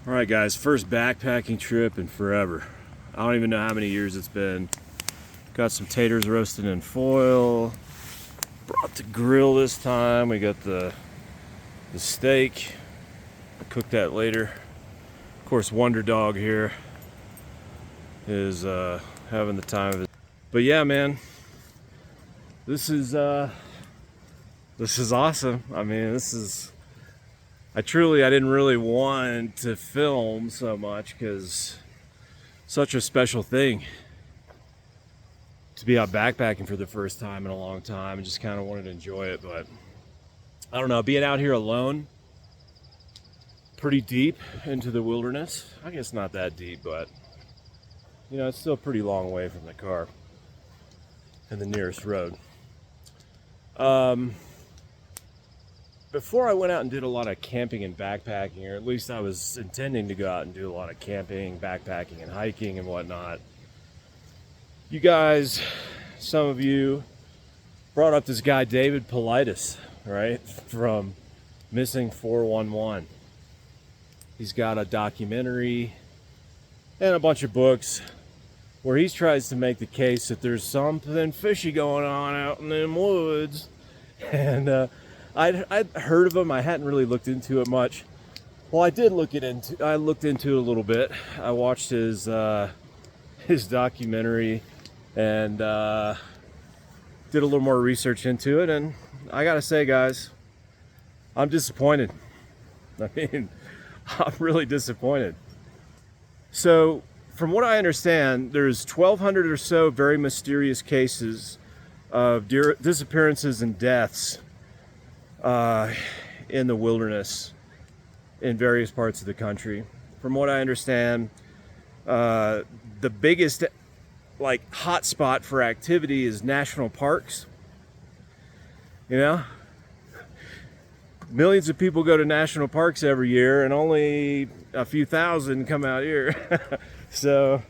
All right, guys, first backpacking trip in forever. I don't even know how many years it's been. Got some taters roasted in foil. Brought the grill this time. We got the steak. I'll cook that later. Of course, Wonderdog here is having the time of it. But yeah, man, this is awesome. I mean, I didn't really want to film so much because such a special thing to be out backpacking for the first time in a long time, and just kind of wanted to enjoy it. But I don't know, being out here alone, pretty deep into the wilderness. I guess not that deep, but you know, it's still a pretty long way from the car and the nearest road. Before I went out and did a lot of camping and backpacking, or at least I was intending to go out and do a lot of camping, backpacking, and hiking and whatnot, you guys, some of you brought up this guy, David Paulides, right? From Missing 411. He's got a documentary and a bunch of books where he tries to make the case that there's something fishy going on out in them woods. And I'd heard of him. I hadn't really looked into it much. Well, I looked into it a little bit. I watched his documentary and did a little more research into it. And I gotta say, guys, I'm disappointed. I mean, I'm really disappointed. So, from what I understand, there's 1,200 or so very mysterious cases of disappearances and deaths in the wilderness in various parts of the country. From what I understand, the biggest hot spot for activity is national parks. You know, millions of people go to national parks every year, and only a few thousand come out here. So,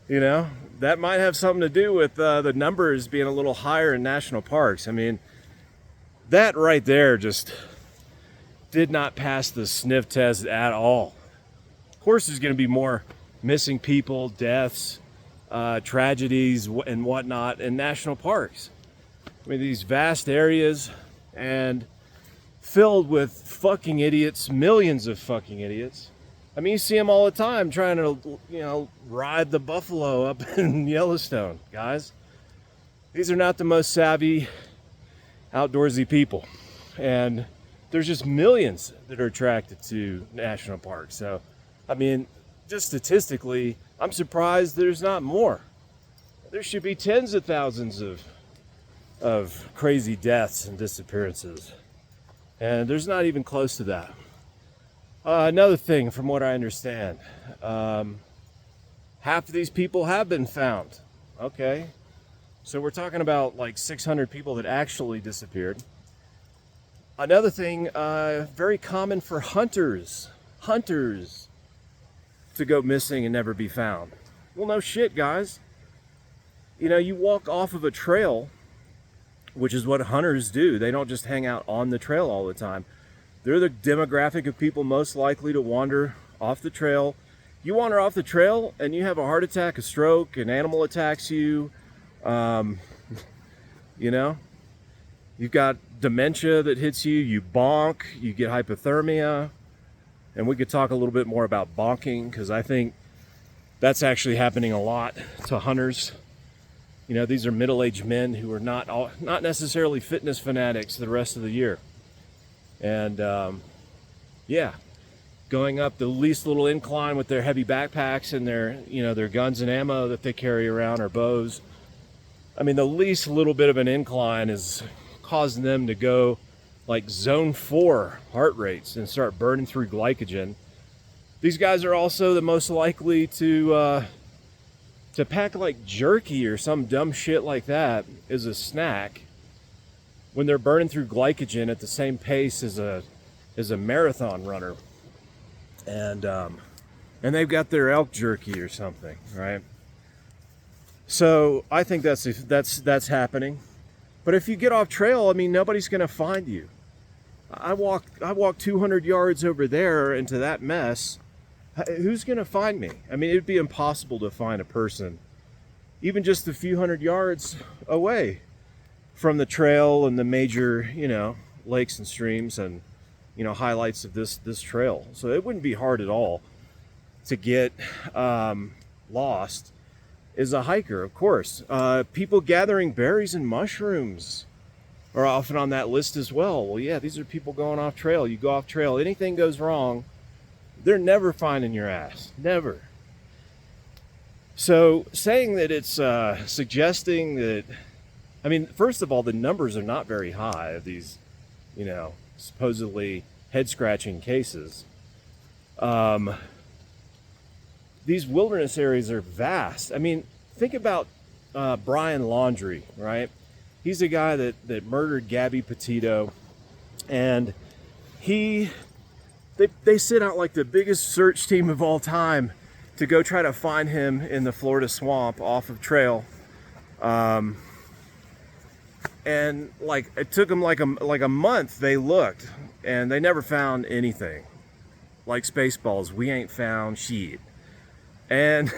you know, that might have something to do with the numbers being a little higher in national parks. I mean, that right there just did not pass the sniff test at all. Of course, there's going to be more missing people, deaths, tragedies, and whatnot in national parks. I mean, these vast areas and filled with fucking idiots, millions of fucking idiots. I mean, you see them all the time trying to, you know, ride the buffalo up in Yellowstone, guys. These are not the most savvy, outdoorsy people, and there's just millions that are attracted to national parks. So, I mean, just statistically, I'm surprised there's not more. There should be tens of thousands of crazy deaths and disappearances, and there's not even close to that. Another thing, from what I understand, half of these people have been found. Okay. So we're talking about like 600 people that actually disappeared. Another thing, very common for hunters to go missing and never be found. Well, no shit, guys. You know, you walk off of a trail, which is what hunters do. They don't just hang out on the trail all the time. They're the demographic of people most likely to wander off the trail. You wander off the trail and you have a heart attack, a stroke, an animal attacks you. You know, you've got dementia that hits you, you bonk, you get hypothermia. And we could talk a little bit more about bonking, because I think that's actually happening a lot to hunters. You know, these are middle-aged men who are not necessarily fitness fanatics the rest of the year. And yeah, going up the least little incline with their heavy backpacks and their guns and ammo that they carry around, or bows. I mean, the least little bit of an incline is causing them to go like zone 4 heart rates and start burning through glycogen. These guys are also the most likely to pack like jerky or some dumb shit like that as a snack when they're burning through glycogen at the same pace as a marathon runner. And they've got their elk jerky or something, right? So I think that's happening. But if you get off trail, I mean, nobody's going to find you. I walked 200 yards over there into that mess, Who's going to find me? I mean, it'd be impossible to find a person, even just a few hundred yards away from the trail and the major, lakes and streams and, highlights of this trail. So it wouldn't be hard at all to get lost as a hiker, of course. People gathering berries and mushrooms are often on that list as well. Well, yeah, these are people going off trail. You go off trail, anything goes wrong, they're never finding your ass. Never. So saying that it's suggesting that, I mean, first of all, the numbers are not very high of these, supposedly head-scratching cases. These wilderness areas are vast. I mean, think about Brian Laundrie, right? He's a guy that murdered Gabby Petito, and they sent out like the biggest search team of all time to go try to find him in the Florida swamp off of trail. And like it took them like a month. They looked and they never found anything. Like Spaceballs, we ain't found shit. And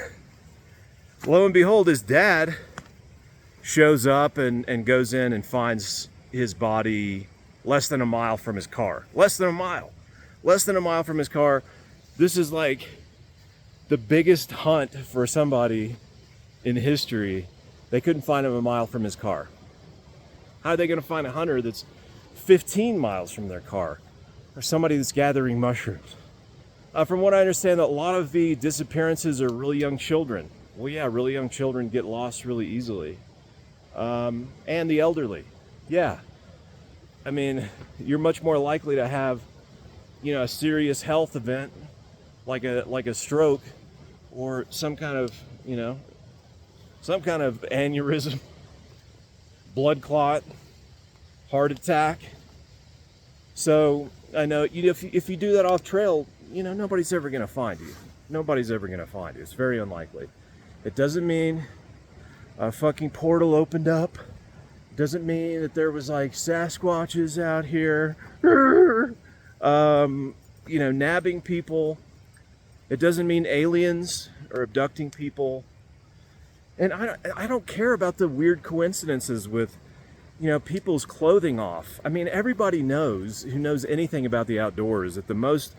lo and behold, his dad shows up and goes in and finds his body less than a mile from his car. Less than a mile from his car. This is like the biggest hunt for somebody in history. They couldn't find him a mile from his car. How are they going to find a hunter that's 15 miles from their car, or somebody that's gathering mushrooms? From what I understand, a lot of the disappearances are really young children. Well, yeah, really young children get lost really easily. And the elderly. Yeah. I mean, you're much more likely to have, a serious health event like a stroke or some kind of aneurysm, blood clot, heart attack. So I know, if you do that off trail, nobody's ever going to find you. Nobody's ever going to find you. It's very unlikely. It doesn't mean a fucking portal opened up. It doesn't mean that there was like Sasquatches out here, nabbing people. It doesn't mean aliens are abducting people. And I don't care about the weird coincidences with, people's clothing off. I mean, everybody knows, who knows anything about the outdoors, that the most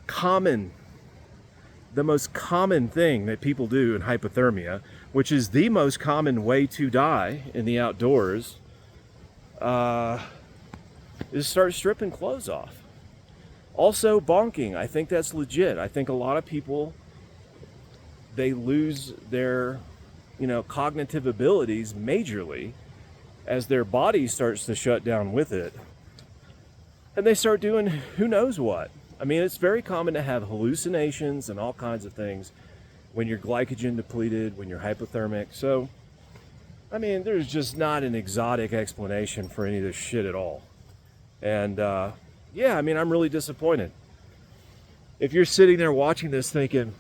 common thing that people do in hypothermia, which is the most common way to die in the outdoors, is start stripping clothes off. Also, bonking. I think that's legit. I think a lot of people, they lose their cognitive abilities majorly as their body starts to shut down with it, and they start doing who knows what. I mean, it's very common to have hallucinations and all kinds of things when you're glycogen depleted, when you're hypothermic. So, I mean, there's just not an exotic explanation for any of this shit at all. And yeah, I mean, I'm really disappointed. If you're sitting there watching this thinking,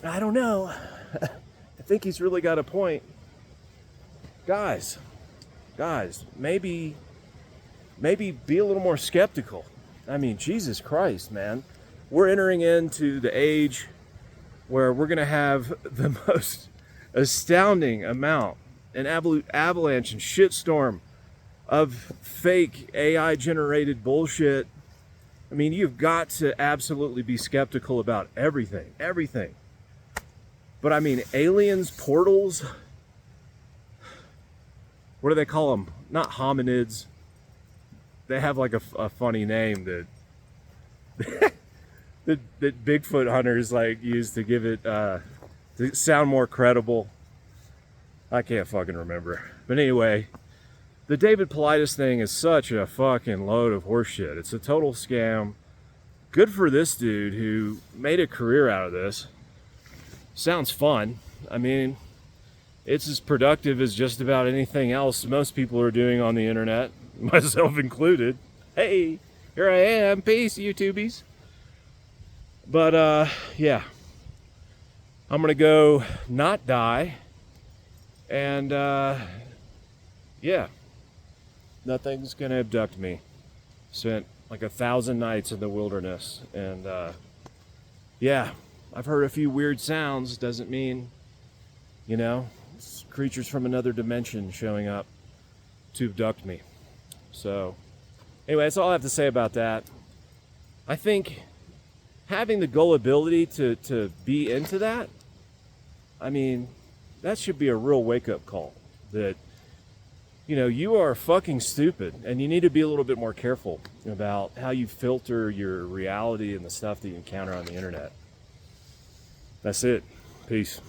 I don't know, I think he's really got a point. Guys, maybe be a little more skeptical. I mean, Jesus Christ, man. We're entering into the age where we're going to have the most astounding amount, an avalanche and shitstorm of fake AI-generated bullshit. I mean, you've got to absolutely be skeptical about everything. But I mean, aliens, portals, what do they call them? Not hominids. They have like a funny name that that Bigfoot hunters like use to give it to sound more credible. I can't fucking remember. But anyway, the David Paulides thing is such a fucking load of horseshit. It's a total scam. Good for this dude who made a career out of this. Sounds fun. I mean, it's as productive as just about anything else most people are doing on the internet, myself included. Hey, here I am. Peace, YouTubies. But yeah, I'm gonna go not die, and yeah, nothing's gonna abduct me. Spent like 1,000 nights in the wilderness, and yeah, I've heard a few weird sounds. Doesn't mean, you know, it's creatures from another dimension showing up to abduct me. So, anyway, that's all I have to say about that. I think having the gullibility to be into that, I mean, that should be a real wake-up call. That, you know, you are fucking stupid, and you need to be a little bit more careful about how you filter your reality and the stuff that you encounter on the internet. That's it. Peace.